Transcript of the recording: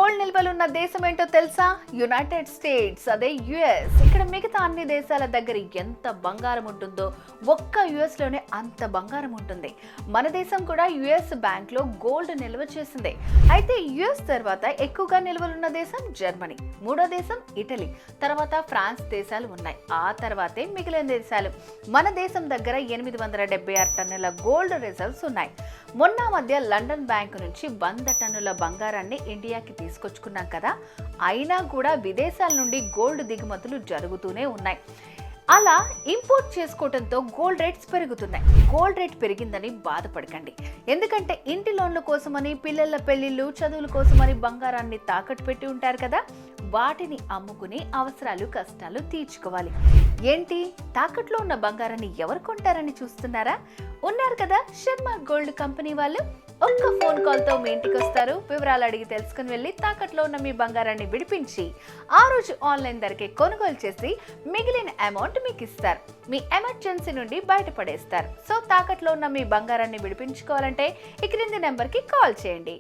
Gold నిల్వలున్న దేశం ఏంటో తెలుసా? యునైటెడ్ స్టేట్స్, అదే యుఎస్. ఇక్కడ మిగతా అన్ని దేశాల దగ్గర ఎంత బంగారం ఉంటుందో ఒక్క యుఎస్ లోనే అంత బంగారం ఉంటుంది. మన దేశం కూడా యుఎస్ బ్యాంక్ లో గోల్డ్ నిల్వ చేసింది. అయితే యుఎస్ తర్వాత ఎక్కువగా నిల్వలున్న దేశం జర్మనీ, మూడో దేశం ఇటలీ, తర్వాత ఫ్రాన్స్ దేశాలు ఉన్నాయి. ఆ తర్వాతే మిగిలిన దేశాలు. మన దేశం దగ్గర 876 టన్నుల గోల్డ్ రిజర్వ్స్ ఉన్నాయి. మొన్న మధ్య లండన్ బ్యాంకు నుంచి 100 టన్నుల బంగారాన్ని ఇండియాకి తీసుకొచ్చుకున్నాం కదా. అయినా కూడా విదేశాల నుండి గోల్డ్ దిగుమతులు జరుగుతూనే ఉన్నాయి. అలా ఇంపోర్ట్ చేసుకోవడంతో గోల్డ్ రేట్స్ పెరుగుతున్నాయి. గోల్డ్ రేట్ పెరిగిందని బాధపడకండి. ఎందుకంటే ఇంటి లోన్ల కోసమని, పిల్లల పెళ్లిళ్ళు, చదువుల కోసమని బంగారాన్ని తాకట్టు పెట్టి ఉంటారు కదా. వాటిని అమ్ముకుని అవసరాలు, కష్టాలు తీర్చుకోవాలి. ఏంటి, తాకట్లో ఉన్న బంగారాన్ని ఎవరు కొంటారని చూస్తున్నారా? ఉన్నారు కదా శర్మ గోల్డ్ కంపెనీ వాళ్ళు. ఒక్క ఫోన్ కాల్ తో మీ ఇంటికి వస్తారు. వివరాలు అడిగి తెలుసుకుని వెళ్ళి తాకట్లో ఉన్న మీ బంగారాన్ని విడిపించి ఆ రోజు ఆన్లైన్ ధరకే కొనుగోలు చేసి మిగిలిన అమౌంట్ మీకు ఇస్తారు. మీ ఎమర్జెన్సీ నుండి బయటపడేస్తారు. సో తాకట్లో ఉన్న మీ బంగారాన్ని విడిపించుకోవాలంటే ఈ క్రింది నెంబర్కి కాల్ చేయండి.